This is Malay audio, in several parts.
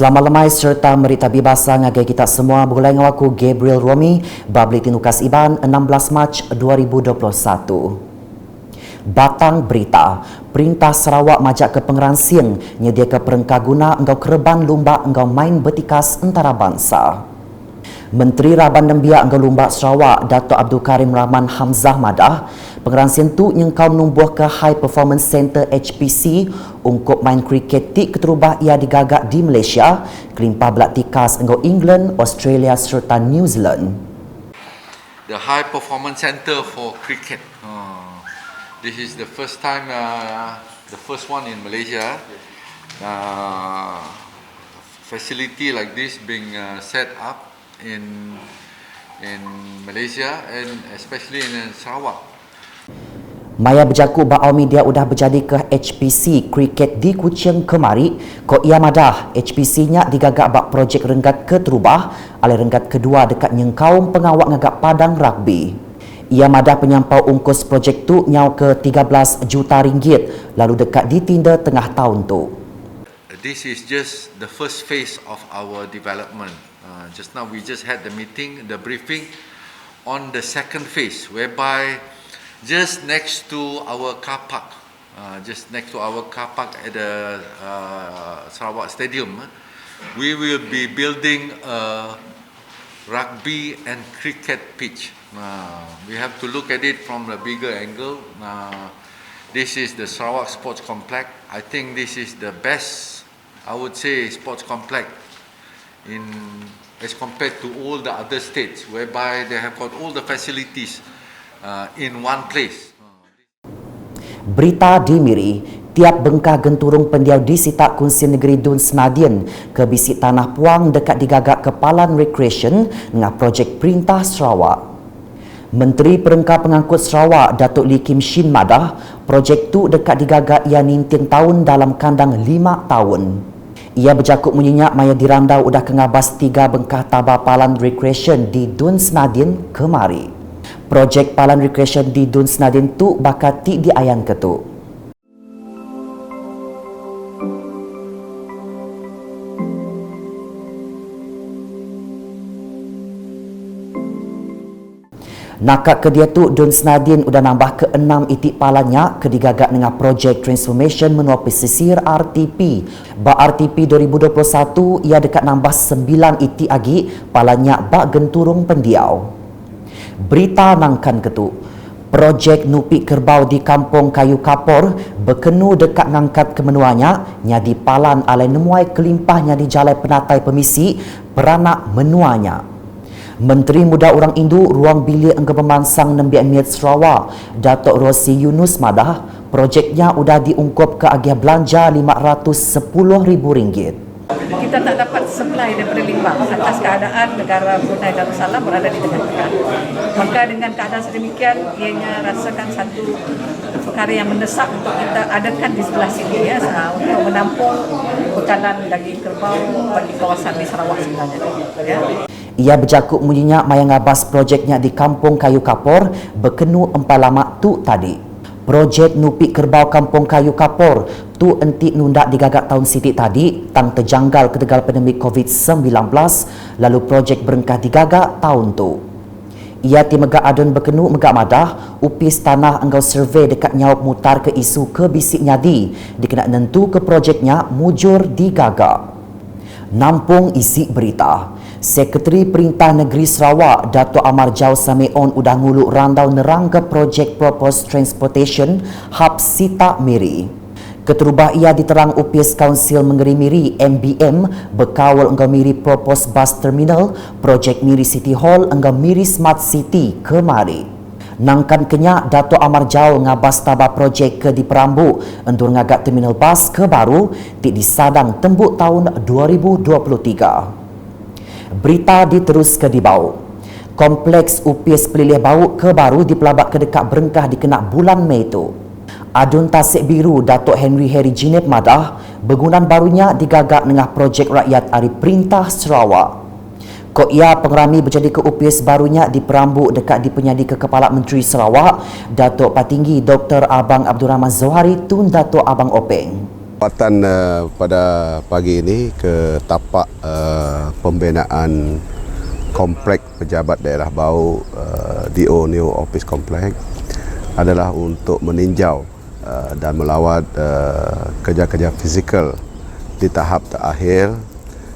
Selamat lemai serta merita bebasa ngagai kita semua bergulai dengan aku Gabriel Romi, Babletin Ukas Iban 16 Mac 2021. Batang berita, Perintah Sarawak majak ke pengeransiang nyedia ke perengkah guna engkau kereban lumba engkau main betikas antara bangsa. Menteri Raban dan Biak engkau lumba Sarawak, Dato' Abdul Karim Rahman Hamzah Madah, pengeransian tu yang kau numbuh ke High Performance Center HPC untuk main kriket ti keterubah ia digagak di Malaysia, kelimpah belak tikas engkau England, Australia serta New Zealand. The High Performance Center for Cricket. This is the first time, the first one in Malaysia. Facility like this being set up in Malaysia and especially in Sarawak. Maya berjaku bahawa media udah berjadi ke HPC kriket di Kuching kemari, ko ia madah HPC-nya digagak bak projek renggat keterubah oleh renggat kedua dekat nyengkaum pengawak ngagak padang rugby. Ia madah penyampau ungkus projek tu nyau ke 13 juta ringgit lalu dekat ditinda tengah tahun tu. This is just the first phase of our development. Just now we just had the meeting, the briefing on the second phase, whereby just next to our car park, at the Sarawak Stadium, we will be building a rugby and cricket pitch. We have to look at it from a bigger angle. This is the Sarawak Sports Complex. I think this is the best, I would say, sports complex as compared to all the other states, whereby they have got all the facilities in one place. Berita di Miri, tiap bengkah genturung pendiau di Sitak Kunsi Negeri Dun Senadian ke bisik tanah puang dekat digagak Kepalan Recreation dengan projek Perintah Sarawak. Menteri Perengkah Pengangkut Sarawak, Datuk Lee Kim Shin madah, projek tu dekat digagak ia nintin tahun dalam kandang 5 tahun. Ia berjakut menyenyak maya dirandau udah kengabas 3 bengkah tabah Palan Recreation di Dun Senadian kemari. Projek Palan Recreation di Dun Senadian tu bakal ti diayan ketuk. Nakak ke dia tu Dun Senadian udah nambah ke 6 itik palannya ke digagak dengan projek Transformation Menua Pesisir RTP. Ba RTP 2021 ia dekat nambah 9 itik lagi palannya bak genturung pendiau. Berita nangkan ketu. Projek Nupi Kerbau di Kampung Kayu Kapor berkenu dekat ngangkat kemenuanya nyadi palan alai nemuai kelimpahnya di Jalai Penatai Pemisi peranak menuanya. Menteri Muda Orang Indu Ruang Bilik Engkau Pemansang Nembian Miat Sarawak, Datuk Rosi Yunus madah, projeknya sudah diungkup ke agiah belanja RM510,000. Kita tak dapat supply daripada limbah atas keadaan negara Brunei Darussalam berada di tengah-tengah. Maka dengan keadaan sedemikian, ianya rasakan satu perkara yang mendesak untuk kita adakan di sebelah sini ya, untuk menampung bekalan daging kerbau bagi kawasan di Sarawak sebenarnya. Ya. Ia berjakut munyinya maya ngabas projeknya di Kampung Kayu Kapor berkenu empalamak tu tadi. Projek Nupi Kerbau Kampung Kayu Kapor tu entik nundak digagak tahun sidik tadi tang terjanggal ketegal pandemik COVID-19 lalu projek berengkah digagak tahun tu. Ia ti megak adun berkenu megak madah upis tanah engkau survey dekat nyawab mutar ke isu ke bisik nyadi dikena nentu ke projeknya mujur digagak. Nampung isi berita. Sekretari Perintah Negeri Sarawak, Dato' Amar Jau Sameon udah nguluk randau nerang ke projek Proposed Transportation Hub Sitak Miri. Keterubah ia diterang upis Kaunsil Menggeri Miri MBM berkawal engkau Miri Proposed Bus Terminal, projek Miri City Hall engkau Miri Smart City kemari. Nangkan kenyak Dato' Amar Jau ngabas tabah projek ke di Perambu endur ngagak terminal bas ke baru di Sadang tembuk tahun 2023. Berita diterus ke di Bau. Kompleks upis pelilih bau ke baru di pelabak ke dekat berengkah dikena bulan Mei itu. Adun Tasik Biru Datuk Henry Jinip madah bangunan barunya digagak dengan projek rakyat Ari Perintah Sarawak. Ko ia pengerami berjadi ke upis barunya di Perambu dekat di penyadi ke Kepala Menteri Sarawak Datuk Patinggi Dr. Abang Abdul Rahman Zohari Tun Datuk Abang Openg. Lawatan pada pagi ini ke tapak pembinaan komplek pejabat daerah bau DO New Office Complex adalah untuk meninjau dan melawat kerja-kerja fizikal di tahap terakhir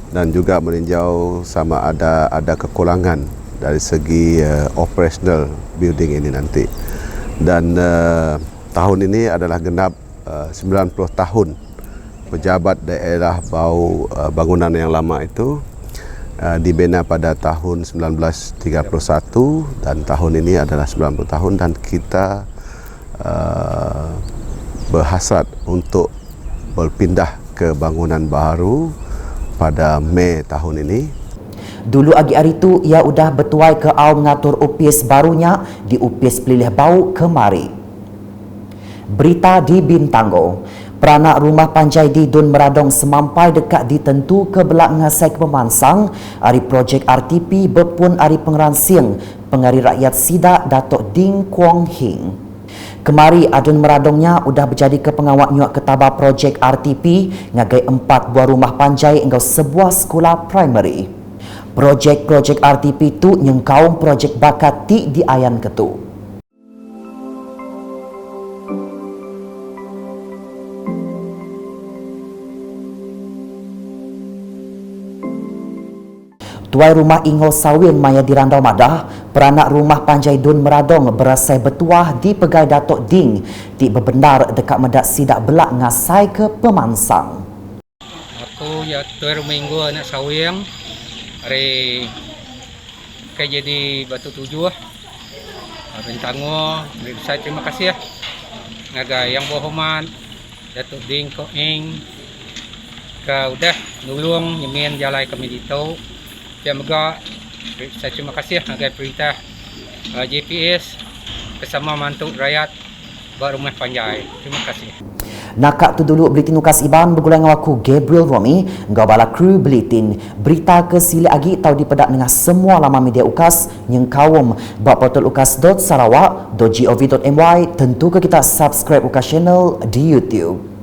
dan juga meninjau sama ada kekurangan dari segi operational building ini nanti. Dan tahun ini adalah genap 90 tahun pejabat daerah bau bangunan yang lama itu dibina pada tahun 1931 dan tahun ini adalah 90 tahun dan kita berhasrat untuk berpindah ke bangunan baru pada Mei tahun ini. Dulu agi hari tu ia udah bertuai ke au mengatur UPS barunya di UPS Pelilih Bau kemari. Berita di Bintanggo. Peranak rumah panjai di Dun Meradong semampai dekat ditentu ke belak ngasai ke pemansang hari projek RTP berpun hari pengeransing Pengari Rakyat Sidak Datuk Ding Kwong Hing. Kemari Adun Meradongnya udah berjadi ke pengawal nyuak ketabar projek RTP ngagai 4 buah rumah panjai engkau sebuah sekolah primary. Projek-projek RTP tu yang kaum projek bakat ti di ayan ketu. Tuai rumah Ingo Sawing maya di Randau Madah, peranak rumah Panjai Dun Meradong berasai bertuah di Pegai Datuk Ding di bebenar dekat medak sidak belak ngasai ke pemansang. Aku ya tuai rumah Ingo anak Sawing hari kayak jadi Batu Tujuh Bintanggo. Saya terima kasih ya ngaga yang berhormat Datuk Ding Ko Ing ka udah nulung nyemen jalai kami ditau. Dan juga saya terima kasih agar perintah JPS bersama mantuk rakyat buat rumah panjai. Terima kasih. Nakak tu dulu Buletin Ukas Iban bergulang dengan aku Gabriel Romi, ngau bala kru Buletin. Berita ke sili agi tau dipedak dengan semua laman media Ukas yang kaum buat portal ukas.sarawak.gov.my. Tentu ke kita subscribe Ukas channel di YouTube.